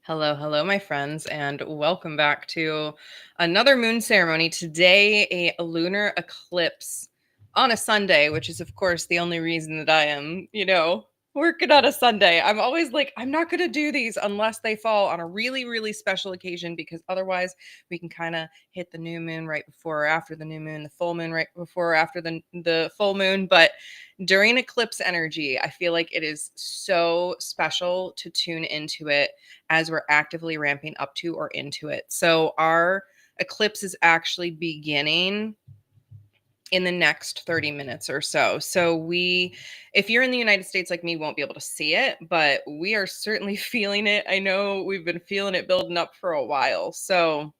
Hello, hello, my friends, and welcome back to another moon ceremony. Today, a lunar eclipse on a Sunday, which is, of course, the only reason that I am, working on a Sunday. I'm always like, I'm not going to do these unless they fall on a really, really special occasion, because otherwise we can kind of hit the new moon right before or after the new moon, the full moon right before or after the full moon. But during eclipse energy, I feel like it is so special to tune into it as we're actively ramping up to or into it. So our eclipse is actually beginning in the next 30 minutes or so. If you're in the United States like me, won't be able to see it, but we are certainly feeling it. I know we've been feeling it building up for a while. So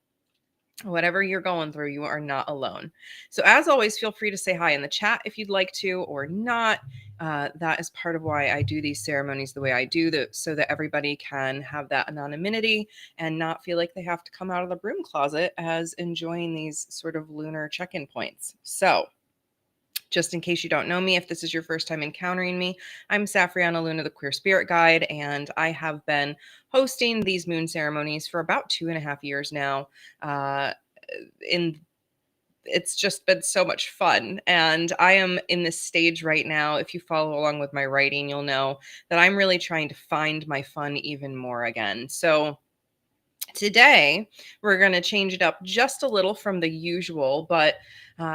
whatever you're going through, you are not alone. So, as always, feel free to say hi in the chat if you'd like to or not. That is part of why I do these ceremonies the way I do, so that everybody can have that anonymity and not feel like they have to come out of the broom closet as enjoying these sort of lunar check in points. So, just in case you don't know me, if this is your first time encountering me, I'm Safrianna Lughna, the Queer Spirit Guide, and I have been hosting these moon ceremonies for about 2.5 years now. Uh, in It's just been so much fun, and I am in this stage right now. If you follow along with my writing, you'll know that I'm really trying to find my fun even more again. So today, we're going to change it up just a little from the usual, but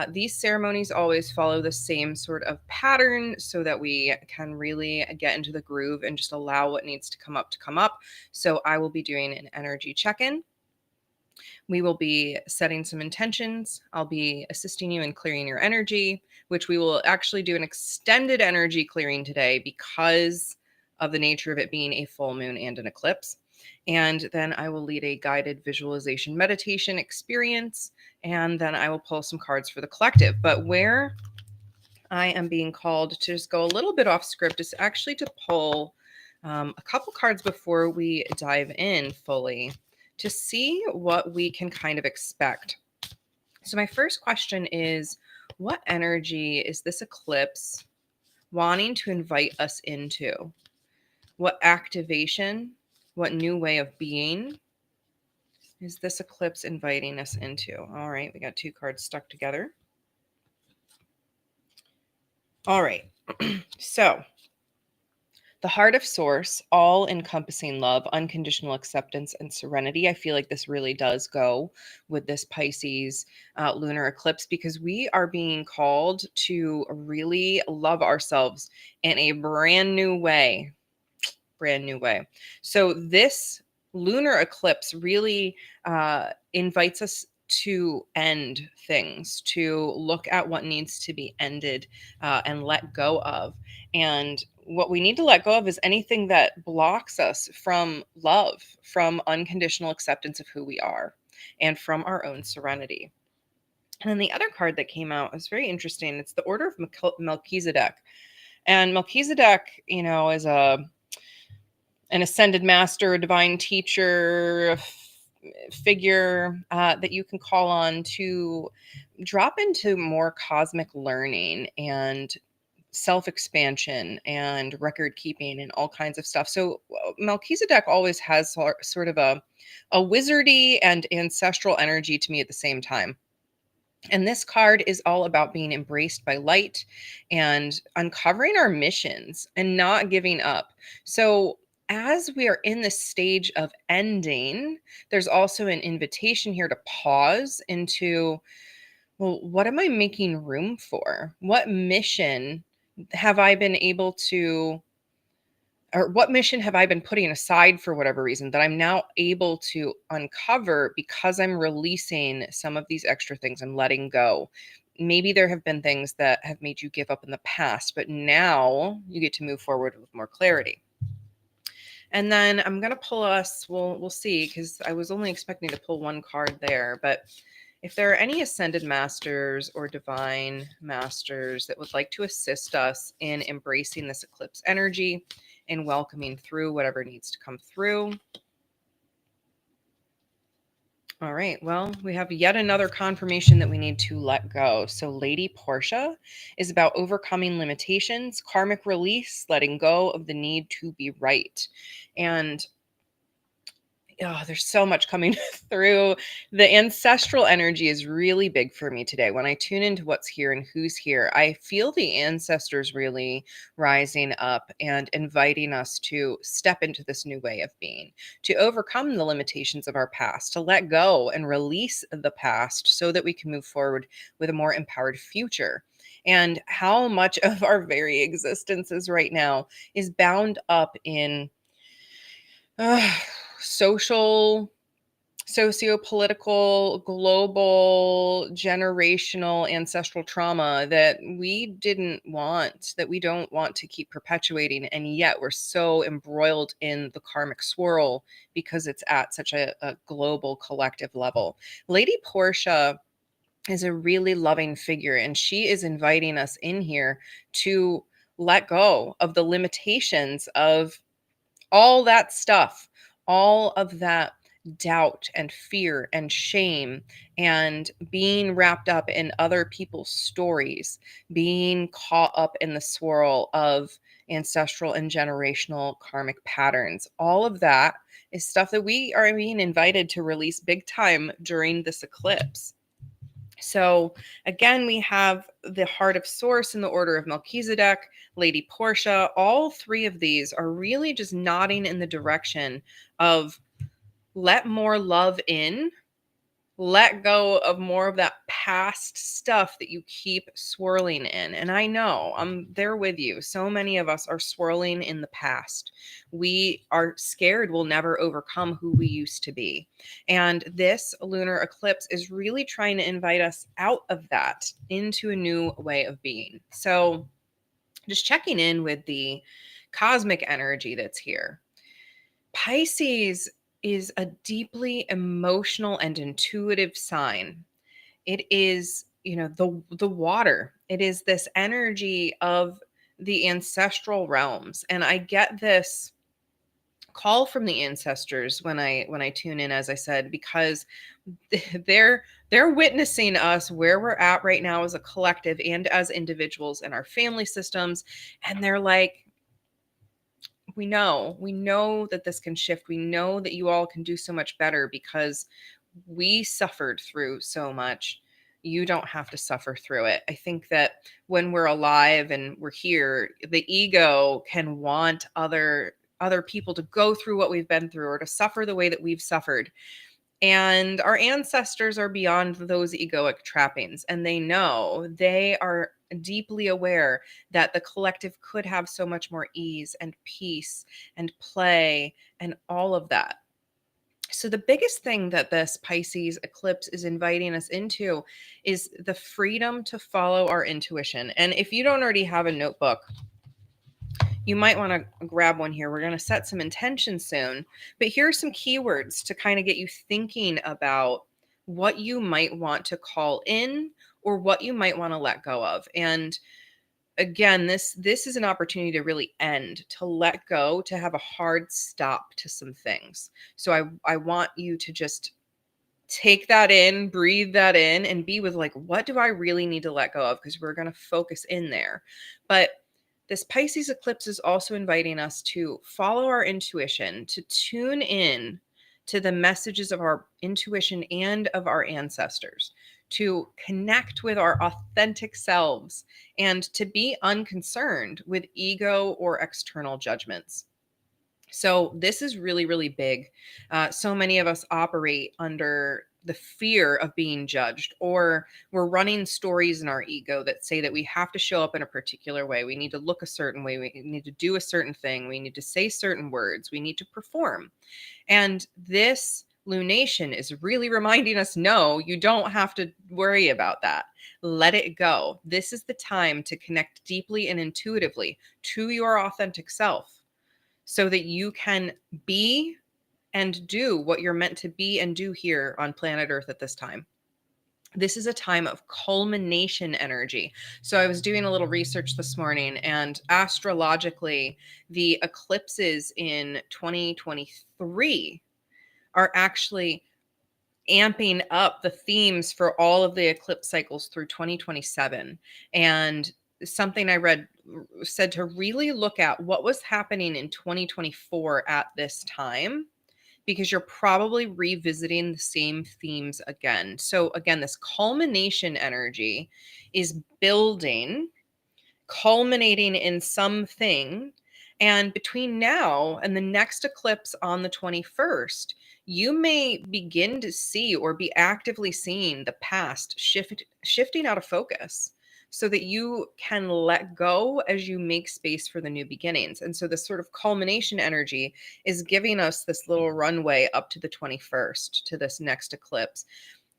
these ceremonies always follow the same sort of pattern so that we can really get into the groove and just allow what needs to come up to come up. So, I will be doing an energy check in. We will be setting some intentions. I'll be assisting you in clearing your energy, which we will actually do an extended energy clearing today because of the nature of it being a full moon and an eclipse. And then I will lead a guided visualization meditation experience. And then I will pull some cards for the collective. But where I am being called to just go a little bit off script is actually to pull a couple cards before we dive in fully to see what we can kind of expect. So, my first question is, what energy is this eclipse wanting to invite us into? What activation, what new way of being is this eclipse inviting us into? All right, we got two cards stuck together. All right, so the heart of source, all encompassing love, unconditional acceptance, and serenity. I feel like this really does go with this Pisces lunar eclipse because we are being called to really love ourselves in a brand new way. Brand new way. So, this lunar eclipse really invites us to end things, to look at what needs to be ended and let go of. And what we need to let go of is anything that blocks us from love, from unconditional acceptance of who we are, and from our own serenity. And then the other card that came out is very interesting. It's the Order of Melchizedek. And Melchizedek, is an ascended master, a divine teacher, figure that you can call on to drop into more cosmic learning and self expansion and record keeping and all kinds of stuff. So Melchizedek always has sort of a wizardy and ancestral energy to me at the same time. And this card is all about being embraced by light and uncovering our missions and not giving up. So, as we are in the stage of ending, there's also an invitation here to pause into, well, what am I making room for? What mission have I been able to, or what mission have I been putting aside for whatever reason that I'm now able to uncover because I'm releasing some of these extra things and letting go? Maybe there have been things that have made you give up in the past, but now you get to move forward with more clarity. And then I'm gonna pull us. We'll see, because I was only expecting to pull one card there, but if there are any ascended masters or divine masters that would like to assist us in embracing this eclipse energy and welcoming through whatever needs to come through. All right, well, we have yet another confirmation that we need to let go. So, Lady Portia is about overcoming limitations, karmic release, letting go of the need to be right. And Oh, there's so much coming through. The ancestral energy is really big for me today. When I tune into what's here and who's here, I feel the ancestors really rising up and inviting us to step into this new way of being, to overcome the limitations of our past, to let go and release the past so that we can move forward with a more empowered future. And how much of our very existences right now is bound up in uh, social, socio-political, global, generational, ancestral trauma that we didn't want, that we don't want to keep perpetuating. And yet we're so embroiled in the karmic swirl because it's at such a global collective level. Lady Portia is a really loving figure, and she is inviting us in here to let go of the limitations of all that stuff, all of that doubt and fear and shame and being wrapped up in other people's stories, being caught up in the swirl of ancestral and generational karmic patterns. All of that is stuff that we are being invited to release big time during this eclipse. So again, we have the Heart of Source in the Order of Melchizedek, Lady Portia. All three of these are really just nodding in the direction of let more love in, let go of more of that past stuff that you keep swirling in. And I know I'm there with you. So many of us are swirling in the past. We are scared we'll never overcome who we used to be. And this lunar eclipse is really trying to invite us out of that into a new way of being. So just checking in with the cosmic energy that's here. Pisces is a deeply emotional and intuitive sign. It is, the water. It is this energy of the ancestral realms. And I get this call from the ancestors when I tune in, as I said, because they're witnessing us where we're at right now as a collective and as individuals in our family systems. And they're like, we know that this can shift. We know that you all can do so much better because we suffered through so much. You don't have to suffer through it. I think that when we're alive and we're here, the ego can want other people to go through what we've been through or to suffer the way that we've suffered. And our ancestors are beyond those egoic trappings, and they are deeply aware that the collective could have so much more ease and peace and play and all of that. So, the biggest thing that this Pisces eclipse is inviting us into is the freedom to follow our intuition. And if you don't already have a notebook, you might want to grab one here. We're going to set some intention soon, but here are some keywords to kind of get you thinking about what you might want to call in or what you might want to let go of. And again, this is an opportunity to really end, to let go, to have a hard stop to some things. So I want you to just take that in, breathe that in, and be with like, what do I really need to let go of? Because we're going to focus in there. But this Pisces eclipse is also inviting us to follow our intuition, to tune in to the messages of our intuition and of our ancestors, to connect with our authentic selves, and to be unconcerned with ego or external judgments. So this is really, really big. So many of us operate under the fear of being judged, or we're running stories in our ego that say that we have to show up in a particular way. We need to look a certain way. We need to do a certain thing. We need to say certain words. We need to perform. And this lunation is really reminding us, no, you don't have to worry about that. Let it go. This is the time to connect deeply and intuitively to your authentic self so that you can be and do what you're meant to be and do here on planet Earth at this time. This is a time of culmination energy. So I was doing a little research this morning, and astrologically, the eclipses in 2023 are actually amping up the themes for all of the eclipse cycles through 2027. And something I read said to really look at what was happening in 2024 at this time because you're probably revisiting the same themes again. So, again, this culmination energy is building, culminating in something. And between now and the next eclipse on the 21st, you may begin to see or be actively seeing the past shifting out of focus so that you can let go as you make space for the new beginnings. And so, this sort of culmination energy is giving us this little runway up to the 21st, to this next eclipse,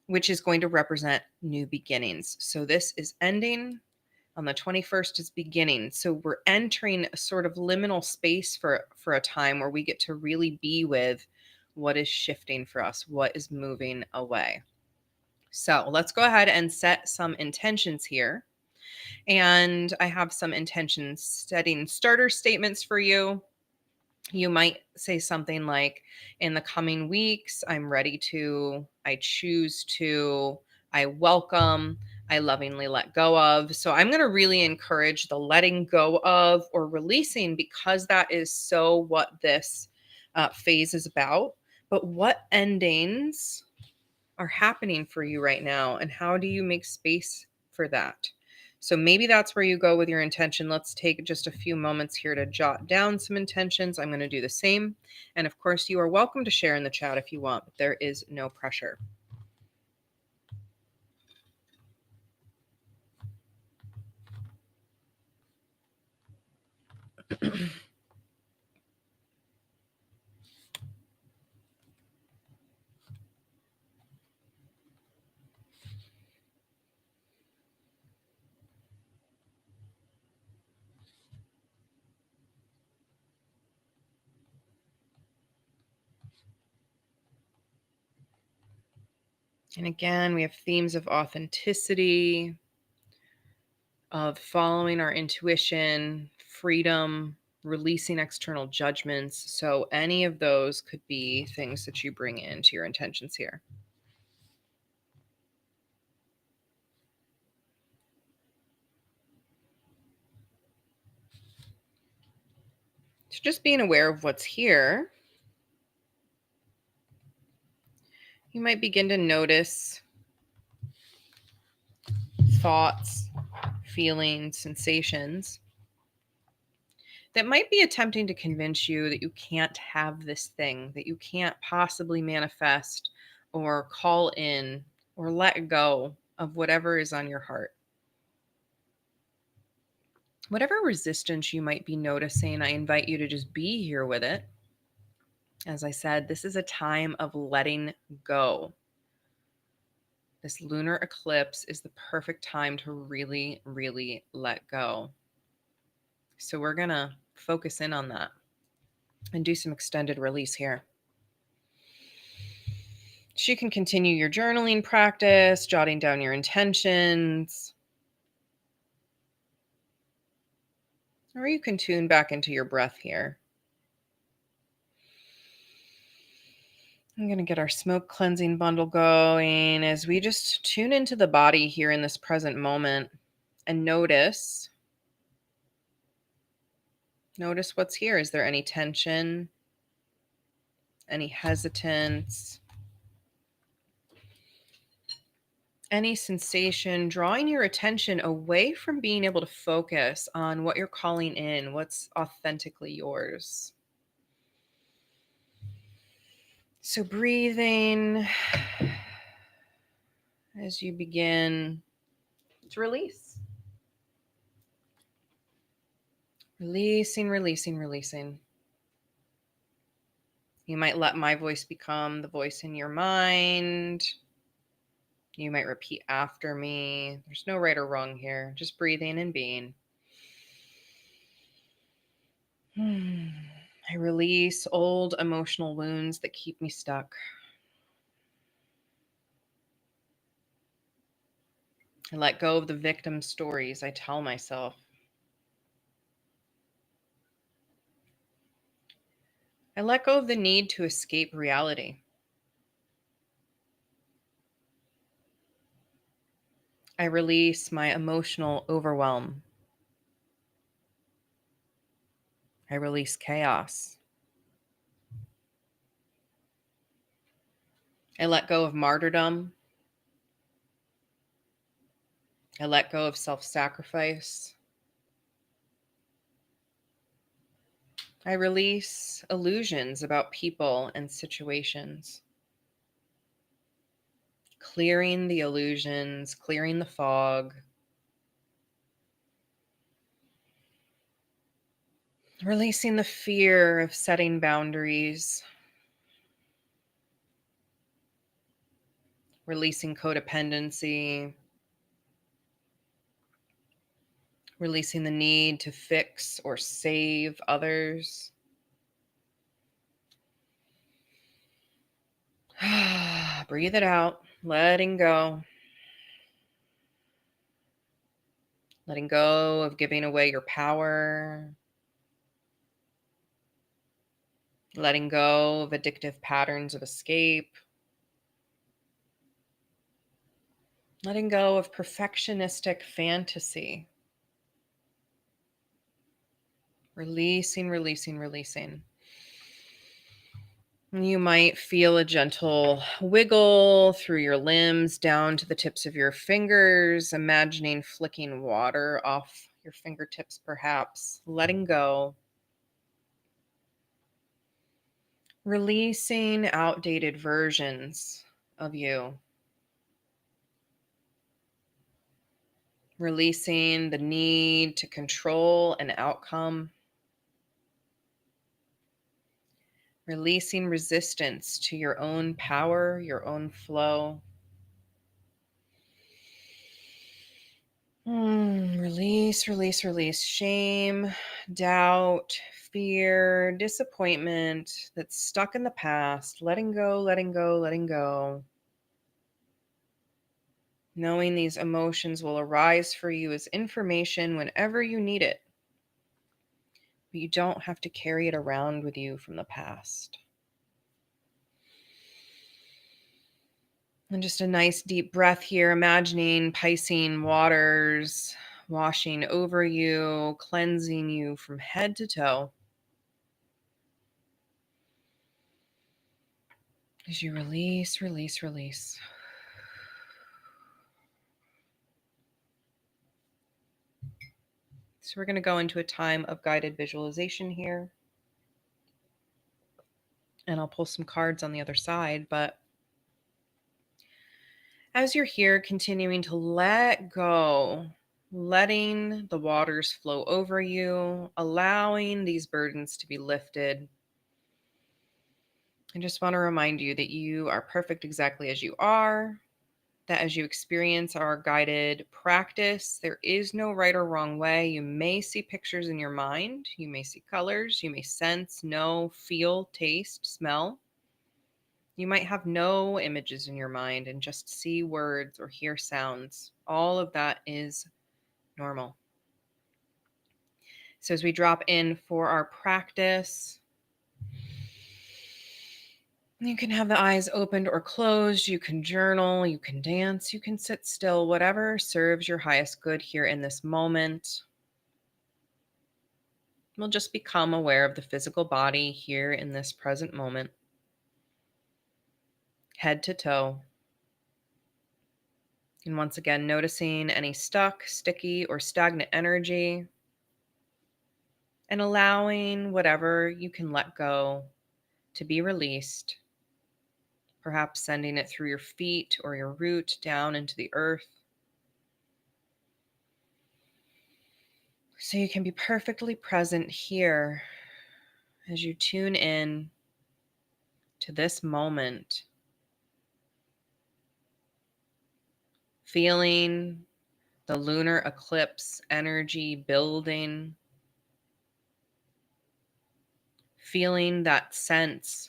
which is going to represent new beginnings. So, this is ending on the 21st is beginning. So we're entering a sort of liminal space for a time where we get to really be with what is shifting for us, what is moving away. So let's go ahead and set some intentions here. And I have some intentions setting starter statements for you. You might say something like, in the coming weeks, I'm ready to, I choose to, I welcome, I lovingly let go of. So I'm going to really encourage the letting go of or releasing, because that is so what this phase is about. But what endings are happening for you right now, and how do you make space for that? So maybe that's where you go with your intention. Let's take just a few moments here to jot down some intentions. I'm going to do the same. And of course, you are welcome to share in the chat if you want, but there is no pressure. And again, we have themes of authenticity, of following our intuition, freedom, releasing external judgments. So any of those could be things that you bring into your intentions here. So just being aware of what's here, you might begin to notice thoughts, feelings, sensations that might be attempting to convince you that you can't have this thing, that you can't possibly manifest or call in or let go of whatever is on your heart. Whatever resistance you might be noticing, I invite you to just be here with it. As I said, this is a time of letting go. This lunar eclipse is the perfect time to really, really let go. So we're going to focus in on that and do some extended release here. So you can continue your journaling practice, jotting down your intentions, or you can tune back into your breath here. I'm going to get our smoke cleansing bundle going as we just tune into the body here in this present moment and notice what's here. Is there any tension, any hesitance, any sensation, drawing your attention away from being able to focus on what you're calling in, what's authentically yours. So breathing as you begin to release. Releasing, releasing, releasing. You might let my voice become the voice in your mind. You might repeat after me. There's no right or wrong here. Just breathing and being. I release old emotional wounds that keep me stuck. I let go of the victim stories I tell myself. I let go of the need to escape reality. I release my emotional overwhelm. I release chaos. I let go of martyrdom. I let go of self-sacrifice. I release illusions about people and situations. Clearing the illusions, clearing the fog. Releasing the fear of setting boundaries. Releasing codependency. Releasing the need to fix or save others. Breathe it out, letting go. Letting go of giving away your power. Letting go of addictive patterns of escape. Letting go of perfectionistic fantasy. Releasing, releasing, releasing. You might feel a gentle wiggle through your limbs down to the tips of your fingers, imagining flicking water off your fingertips, perhaps. Letting go. Releasing outdated versions of you. Releasing the need to control an outcome. Releasing resistance to your own power, your own flow. Release, release, release. Shame, doubt, fear, disappointment that's stuck in the past. Letting go, letting go, letting go. Knowing these emotions will arise for you as information whenever you need it. But you don't have to carry it around with you from the past. And just a nice deep breath here, imagining Piscean waters washing over you, cleansing you from head to toe. As you release, release, release. So we're going to go into a time of guided visualization here. And I'll pull some cards on the other side, but as you're here, continuing to let go, letting the waters flow over you, allowing these burdens to be lifted. I just want to remind you that you are perfect exactly as you are, that as you experience our guided practice, there is no right or wrong way. You may see pictures in your mind, you may see colors, you may sense, know, feel, taste, smell. You might have no images in your mind and just see words or hear sounds. All of that is normal. So as we drop in for our practice, you can have the eyes opened or closed. You can journal, you can dance, you can sit still, whatever serves your highest good here in this moment. We'll just become aware of the physical body here in this present moment, head to toe. And once again, noticing any stuck, sticky, or stagnant energy, and allowing whatever you can let go to be released, perhaps sending it through your feet or your root down into the earth. So you can be perfectly present here as you tune in to this moment, feeling the lunar eclipse energy building, feeling that sense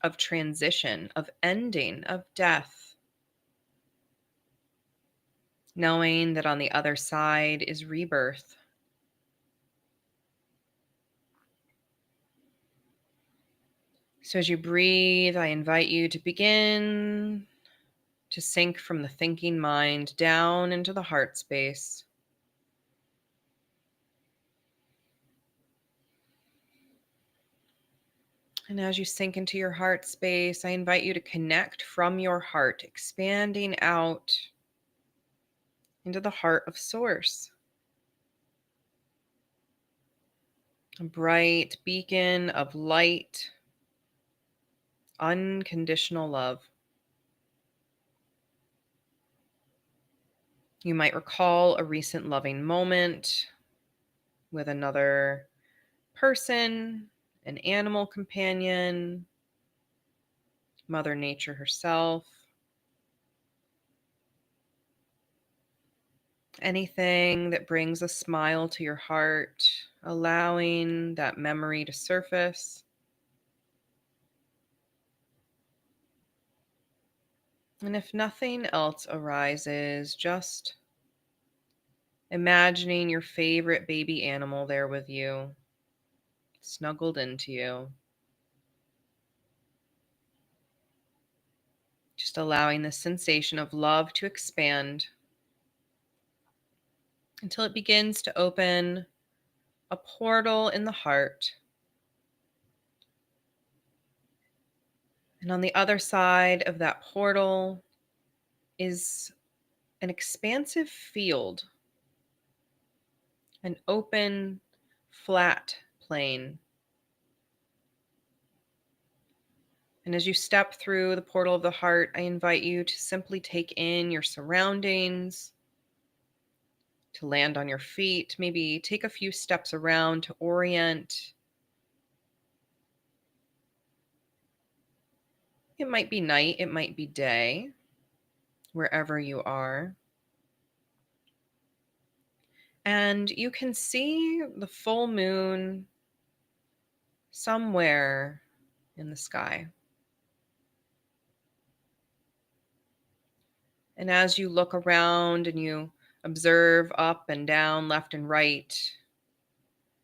of transition, of ending, of death, knowing that on the other side is rebirth. So as you breathe, I invite you to begin to sink from the thinking mind down into the heart space. And as you sink into your heart space, I invite you to connect from your heart, expanding out into the heart of Source, a bright beacon of light, unconditional love. You might recall a recent loving moment with another person, an animal companion, Mother Nature herself. Anything that brings a smile to your heart, allowing that memory to surface. And if nothing else arises, just imagining your favorite baby animal there with you, snuggled into you. Just allowing the sensation of love to expand until it begins to open a portal in the heart. And on the other side of that portal is an expansive field, an open, flat plain. And as you step through the portal of the heart, I invite you to simply take in your surroundings, to land on your feet, maybe take a few steps around to orient. It might be night, it might be day, wherever you are. And you can see the full moon somewhere in the sky. And as you look around and you observe up and down, left and right,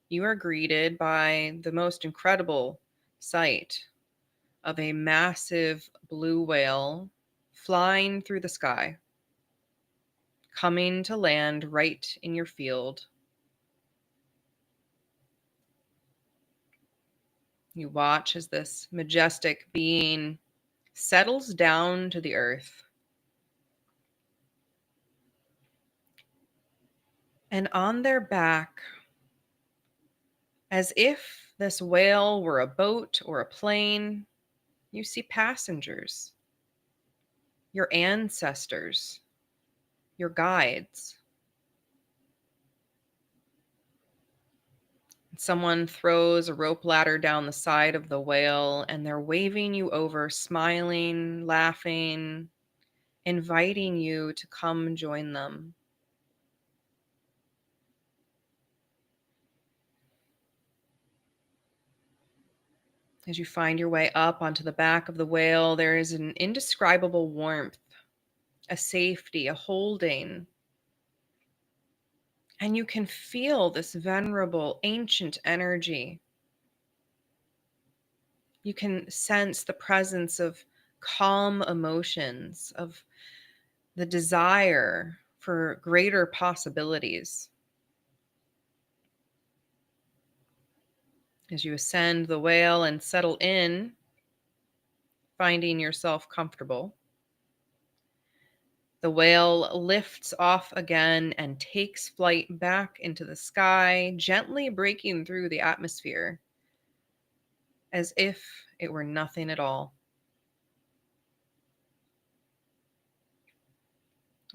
you are greeted by the most incredible sight of a massive blue whale flying through the sky, coming to land right in your field. You watch as this majestic being settles down to the earth. And on their back, as if this whale were a boat or a plane, you see passengers, your ancestors, your guides. Someone throws a rope ladder down the side of the whale and they're waving you over, smiling, laughing, inviting you to come join them. As you find your way up onto the back of the whale, there is an indescribable warmth, a safety, a holding. And you can feel this venerable, ancient energy. You can sense the presence of calm emotions, of the desire for greater possibilities. As you ascend the whale and settle in, finding yourself comfortable, the whale lifts off again and takes flight back into the sky, gently breaking through the atmosphere as if it were nothing at all.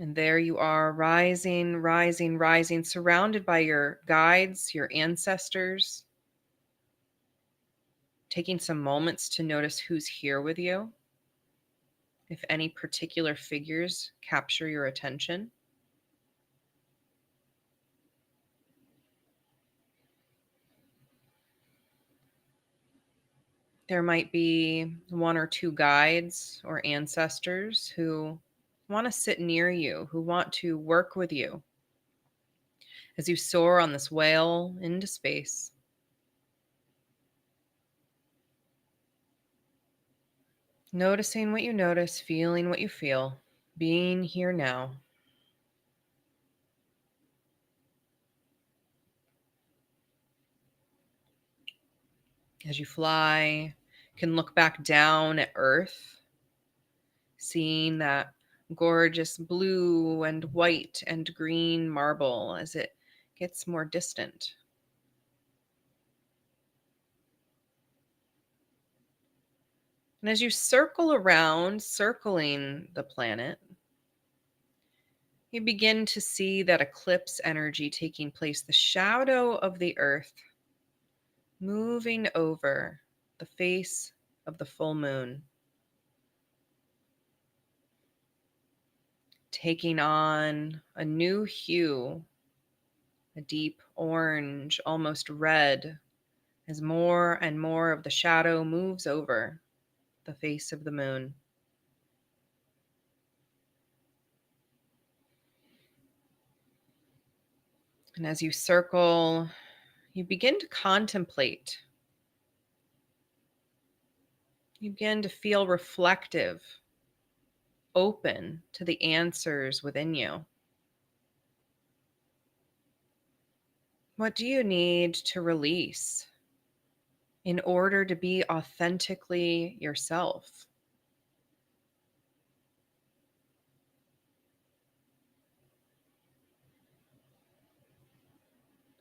And there you are, rising, rising, rising, surrounded by your guides, your ancestors, taking some moments to notice who's here with you, if any particular figures capture your attention. There might be one or two guides or ancestors who want to sit near you, who want to work with you as you soar on this whale into space. Noticing what you notice, feeling what you feel, being here now. As you fly, Can look back down at Earth, seeing that gorgeous blue and white and green marble as it gets more distant. And as you circle around, circling the planet, you begin to see that eclipse energy taking place, the shadow of the Earth moving over the face of the full moon, taking on a new hue, a deep orange, almost red, as more and more of the shadow moves over the face of the moon. And as you circle, you begin to contemplate. You begin to feel reflective, open to the answers within you. What do you need to release in order to be authentically yourself?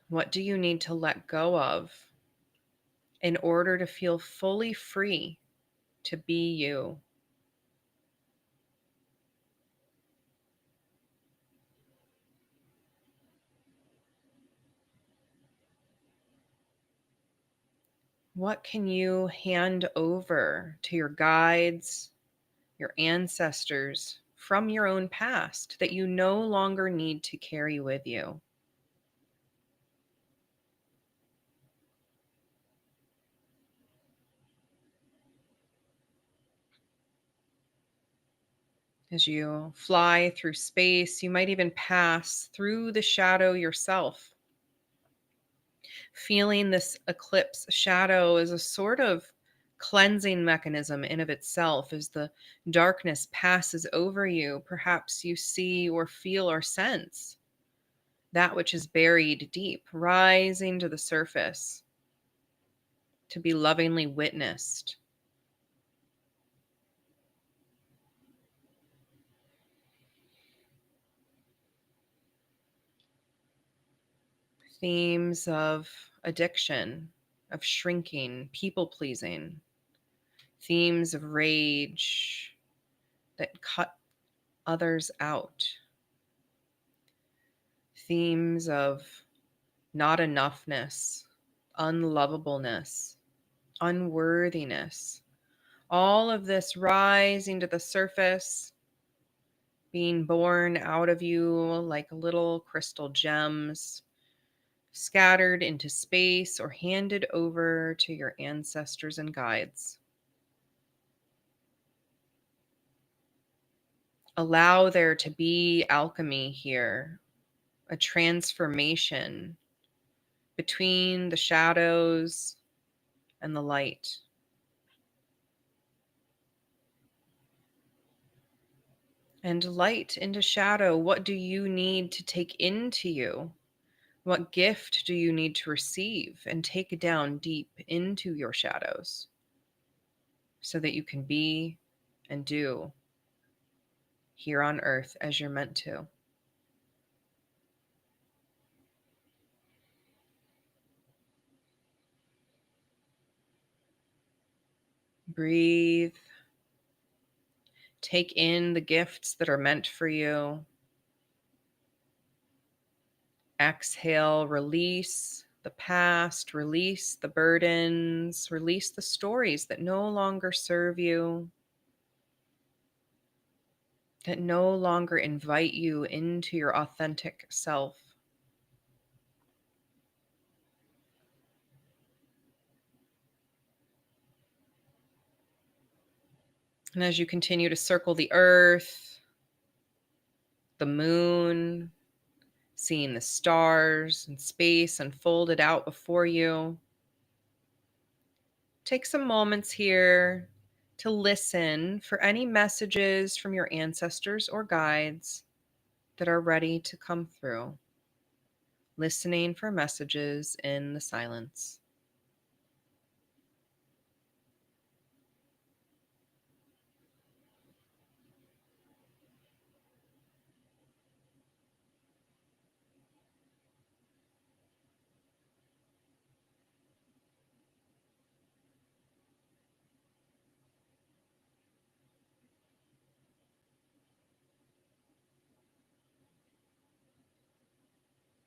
What do you need to let go of in order to feel fully free to be you? What can you hand over to your guides, your ancestors from your own past that you no longer need to carry with you? As you fly through space, you might even pass through the shadow yourself, feeling this eclipse shadow as a sort of cleansing mechanism in of itself. As the darkness passes over you, perhaps you see or feel or sense that which is buried deep, rising to the surface to be lovingly witnessed. Themes of addiction, of shrinking, people pleasing, themes of rage that cut others out, themes of not enoughness, unlovableness, unworthiness. All of this rising to the surface, being born out of you like little crystal gems, scattered into space or handed over to your ancestors and guides. Allow there to be alchemy here, a transformation between the shadows and the light. And light into shadow, what do you need to take into you? What gift do you need to receive and take down deep into your shadows so that you can be and do here on earth as you're meant to? Breathe. Take in the gifts that are meant for you. Exhale, release the past, release the burdens, release the stories that no longer serve you, that no longer invite you into your authentic self. And as you continue to circle the earth, the moon, seeing the stars and space unfolded out before you, take some moments here to listen for any messages from your ancestors or guides that are ready to come through. Listening for messages in the silence.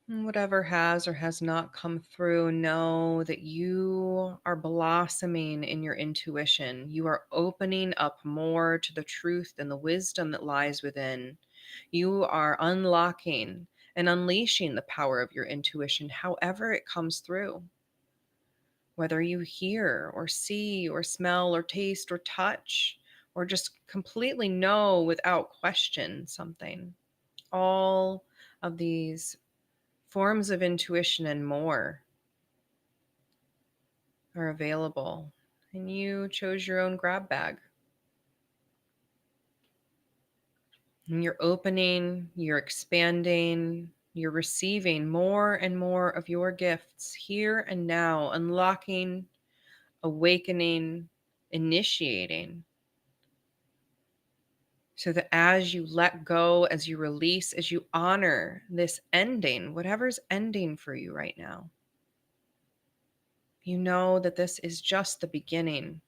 And whatever has or has not come through, know that you are blossoming in your intuition. You are opening up more to the truth and the wisdom that lies within. You are unlocking and unleashing the power of your intuition, however it comes through. Whether you hear or see or smell or taste or touch, or just completely know without question something. All of these forms of intuition and more are available, and you chose your own grab bag. And you're opening, you're expanding, you're receiving more and more of your gifts here and now, unlocking, awakening, initiating. So that as you let go, as you release, as you honor this ending, whatever's ending for you right now, you know that this is just the beginning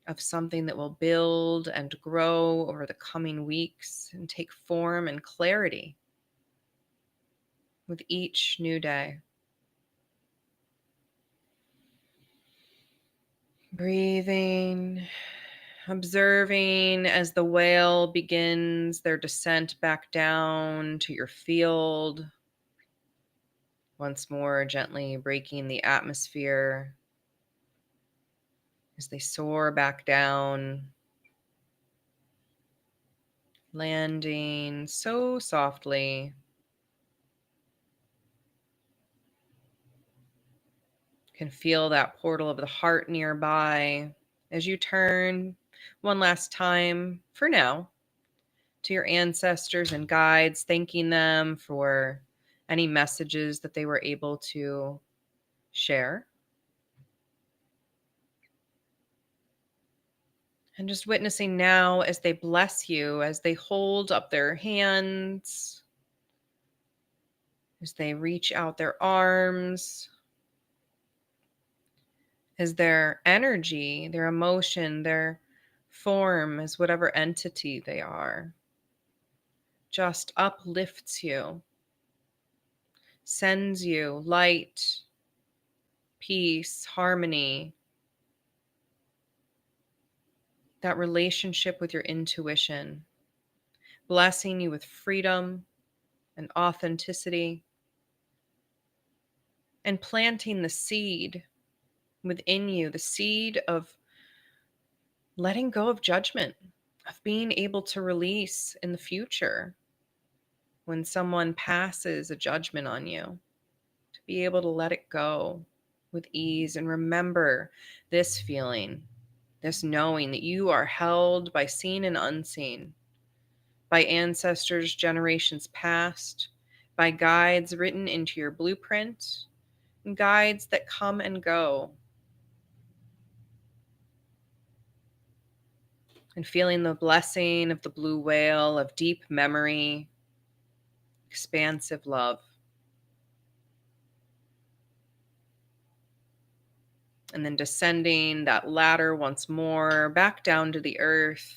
of something that will build and grow over the coming weeks and take form and clarity with each new day. Breathing, observing as the whale begins their descent back down to your field, once more gently breaking the atmosphere as they soar back down, landing so softly. Can feel that portal of the heart nearby as you turn one last time for now to your ancestors and guides, thanking them for any messages that they were able to share. And just witnessing now as they bless you, as they hold up their hands, as they reach out their arms, as their energy, their emotion, their form, as whatever entity they are, just uplifts you, sends you light, peace, harmony, that relationship with your intuition, blessing you with freedom and authenticity, and planting the seed within you, the seed of letting go of judgment, of being able to release in the future when someone passes a judgment on you, to be able to let it go with ease and remember this feeling, this knowing that you are held by seen and unseen, by ancestors, generations past, by guides written into your blueprint, and guides that come and go, and feeling the blessing of the blue whale of deep memory, expansive love. And then descending that ladder once more back down to the earth,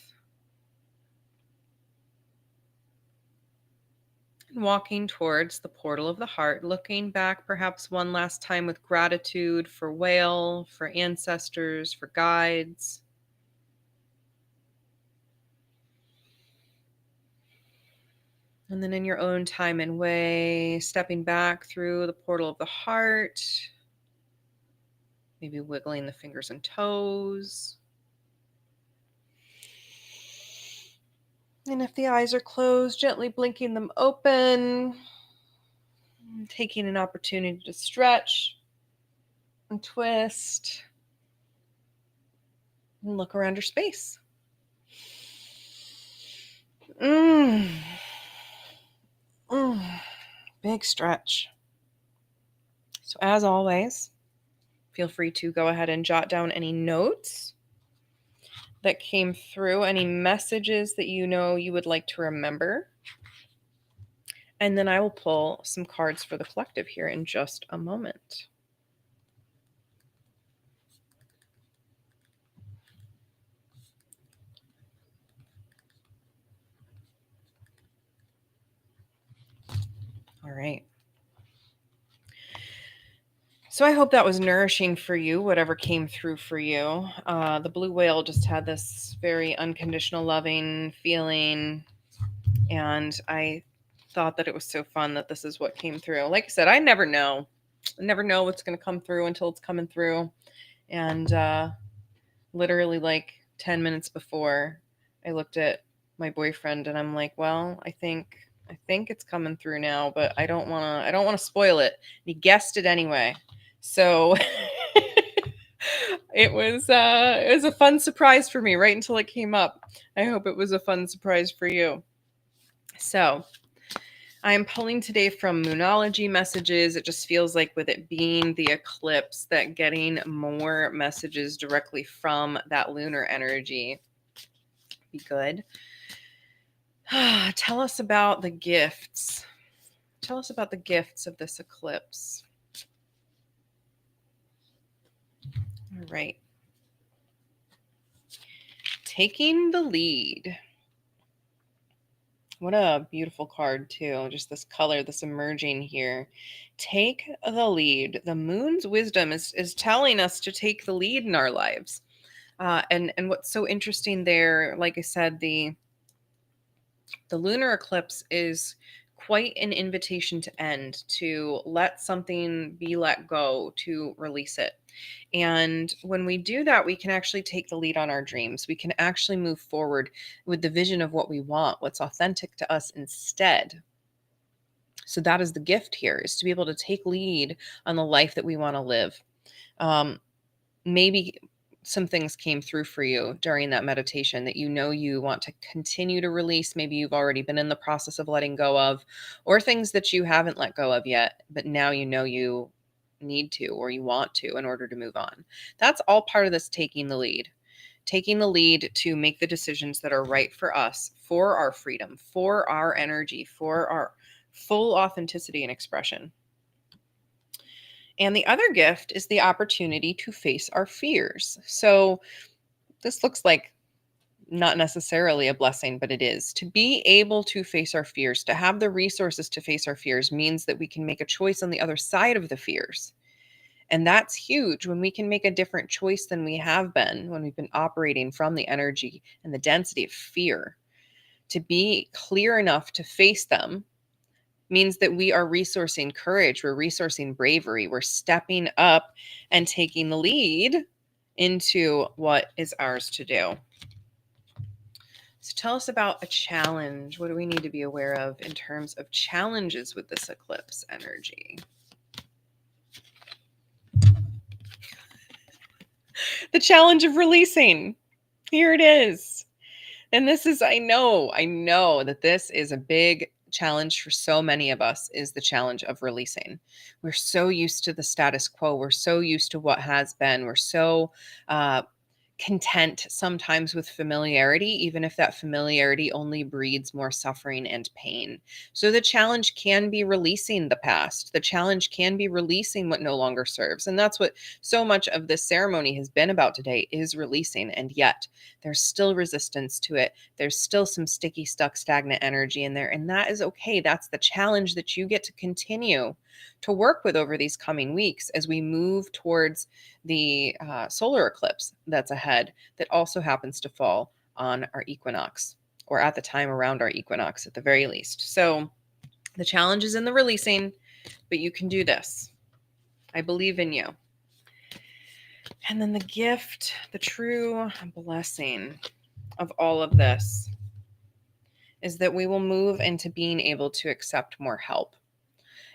and walking towards the portal of the heart, looking back perhaps one last time with gratitude for whale, for ancestors, for guides. And then in your own time and way, stepping back through the portal of the heart, maybe wiggling the fingers and toes. And if the eyes are closed, gently blinking them open, taking an opportunity to stretch and twist and look around your space. Mm. Mm. Big stretch. So, as always, feel free to go ahead and jot down any notes that came through, any messages that you know you would like to remember. And then I will pull some cards for the collective here in just a moment. All right. So I hope that was nourishing for you, whatever came through for you. The blue whale just had this very unconditional loving feeling, and I thought that it was so fun that this is what came through. Like I said, I never know. I never know what's going to come through until it's coming through. And literally like 10 minutes before, I looked at my boyfriend and I'm like, well, I think it's coming through now, but I don't want to spoil it. And he guessed it anyway. So it was a fun surprise for me right until it came up. I hope it was a fun surprise for you. So, I am pulling today from Moonology messages. It just feels like with it being the eclipse that getting more messages directly from that lunar energy be good. Tell us about the gifts. Tell us about the gifts of this eclipse. All right. Taking the lead. What a beautiful card, too. Just this color, this emerging here. Take the lead. The moon's wisdom is telling us to take the lead in our lives. And what's so interesting there, like I said, the lunar eclipse is quite an invitation to end, to let something be let go, to release it. And when we do that, we can actually take the lead on our dreams. We can actually move forward with the vision of what we want, what's authentic to us instead. So that is the gift here, is to be able to take lead on the life that we want to live. Maybe some things came through for you during that meditation that you want to continue to release. Maybe you've already been in the process of letting go of, or things that you haven't let go of yet, but now you need to or you want to in order to move on. That's all part of this taking the lead. Taking the lead to make the decisions that are right for us, for our freedom, for our energy, for our full authenticity and expression. And the other gift is the opportunity to face our fears. So this looks like not necessarily a blessing, but it is. To be able to face our fears, to have the resources to face our fears, means that we can make a choice on the other side of the fears. And that's huge when we can make a different choice than we have been when we've been operating from the energy and the density of fear. To be clear enough to face them means that we are resourcing courage, we're resourcing bravery, we're stepping up and taking the lead into what is ours to do. So tell us about a challenge. What do we need to be aware of in terms of challenges with this eclipse energy? The challenge of releasing. Here it is. And this is, I know that this is a big challenge for so many of us, is the challenge of releasing. We're so used to the status quo. We're so used to what has been. We're so content sometimes with familiarity, even if that familiarity only breeds more suffering and pain. So the challenge can be releasing the past. The challenge can be releasing what no longer serves. And that's what so much of this ceremony has been about today, is releasing. And yet there's still resistance to it. There's still some sticky, stuck, stagnant energy in there. And that is okay. That's the challenge that you get to continue to work with over these coming weeks as we move towards the solar eclipse that's ahead, that also happens to fall on our equinox, or at the time around our equinox at the very least. So the challenge is in the releasing, but you can do this. I believe in you. And then the gift, the true blessing of all of this, is that we will move into being able to accept more help.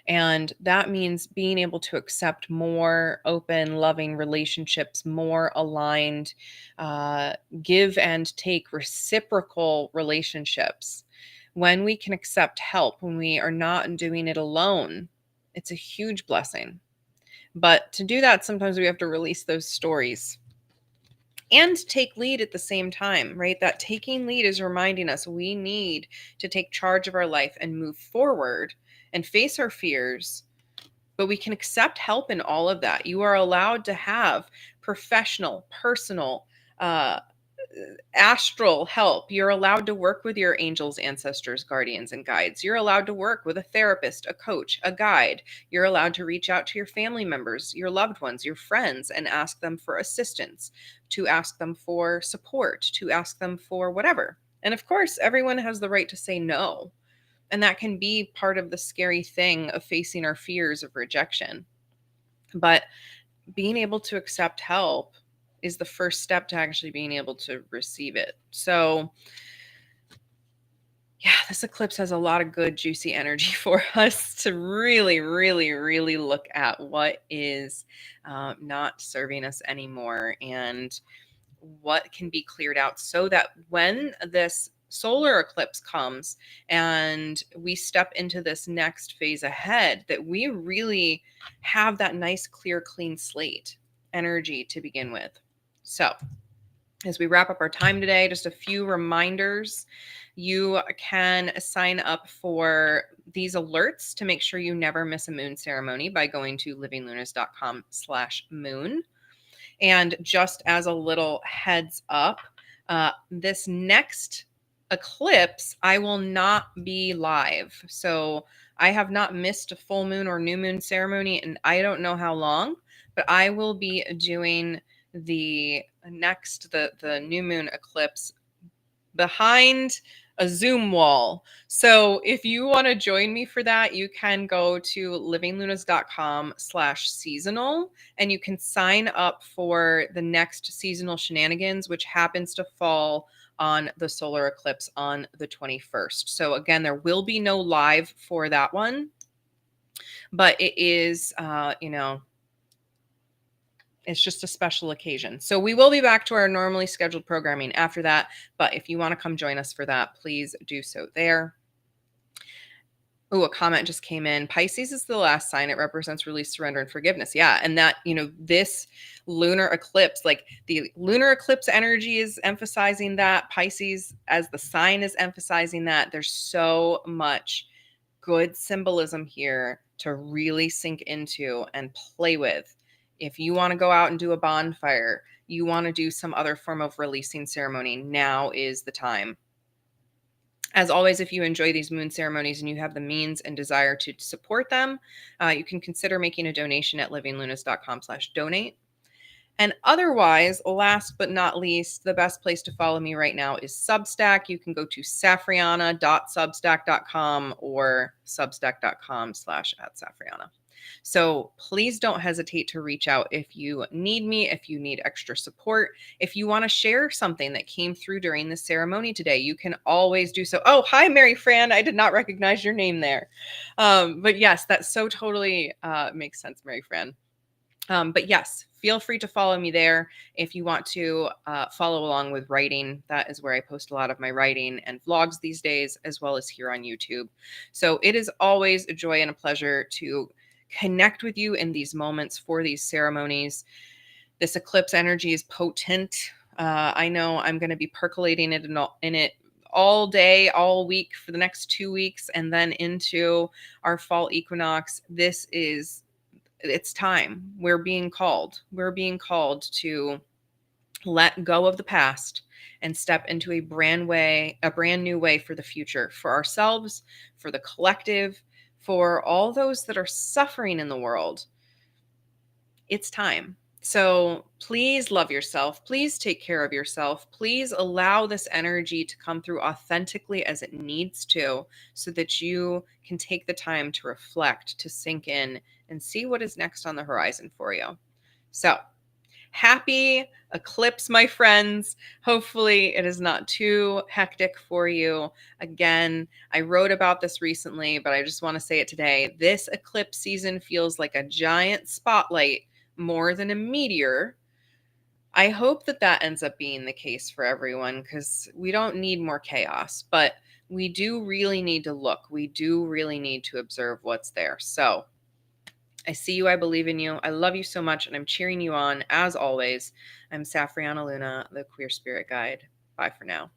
And that means being able to accept more open, loving relationships, more aligned, give and take reciprocal relationships. When we can accept help, when we are not doing it alone, it's a huge blessing. But to do that, sometimes we have to release those stories and take lead at the same time, right? That taking lead is reminding us we need to take charge of our life and move forward and face our fears, but we can accept help in all of that. You are allowed to have professional, personal, astral help. You're allowed to work with your angels, ancestors, guardians, and guides. You're allowed to work with a therapist, a coach, a guide. You're allowed to reach out to your family members, your loved ones, your friends, and ask them for assistance, to ask them for support, to ask them for whatever. And of course, everyone has the right to say no. And that can be part of the scary thing of facing our fears of rejection. But being able to accept help is the first step to actually being able to receive it. So, yeah, this eclipse has a lot of good, juicy energy for us to really, really, really look at what is not serving us anymore and what can be cleared out so that when this solar eclipse comes and we step into this next phase ahead, that we really have that nice, clear, clean slate energy to begin with. So, as we wrap up our time today, just a few reminders. You can sign up for these alerts to make sure you never miss a moon ceremony by going to livinglunas.com/moon. And just as a little heads up, this next eclipse, I will not be live. So I have not missed a full moon or new moon ceremony, and I don't know how long, but I will be doing the new moon eclipse behind a Zoom wall. So if you want to join me for that, you can go to livinglunas.com/seasonal and you can sign up for the next seasonal shenanigans, which happens to fall on the solar eclipse on the 21st. So again, there will be no live for that one, but it is, it's just a special occasion. So we will be back to our normally scheduled programming after that. But if you want to come join us for that, please do so there. Oh, a comment just came in. Pisces is the last sign. It represents release, surrender, and forgiveness. Yeah. And that, this lunar eclipse, like the lunar eclipse energy is emphasizing that. Pisces as the sign is emphasizing that. There's so much good symbolism here to really sink into and play with. If you want to go out and do a bonfire, you want to do some other form of releasing ceremony, now is the time. As always, if you enjoy these moon ceremonies and you have the means and desire to support them, you can consider making a donation at livinglunas.com/donate. And otherwise, last but not least, the best place to follow me right now is Substack. You can go to safrianna.substack.com or substack.com/@safrianna. So please don't hesitate to reach out if you need me, if you need extra support, if you want to share something that came through during the ceremony today, you can always do so. Oh, hi, Mary Fran. I did not recognize your name there. But yes, that so totally makes sense, Mary Fran. But yes, feel free to follow me there if you want to follow along with writing. That is where I post a lot of my writing and vlogs these days, as well as here on YouTube. So it is always a joy and a pleasure to connect with you in these moments for these ceremonies. This eclipse energy is potent. I know I'm going to be percolating it in it all day, all week for the next 2 weeks, and then into our fall equinox. It's time. We're being called. We're being called to let go of the past and step into a brand new way for the future, for ourselves, for the collective, for all those that are suffering in the world. It's time. So please love yourself. Please take care of yourself. Please allow this energy to come through authentically as it needs to, so that you can take the time to reflect, to sink in, and see what is next on the horizon for you. So happy eclipse, my friends. Hopefully it is not too hectic for you. Again, I wrote about this recently, but I just want to say it today. This eclipse season feels like a giant spotlight more than a meteor. I hope that ends up being the case for everyone, because we don't need more chaos, but we do really need to look. We do really need to observe what's there. So I see you. I believe in you. I love you so much, and I'm cheering you on. As always, I'm Safrianna Lughna, the Queer Spirit Guide. Bye for now.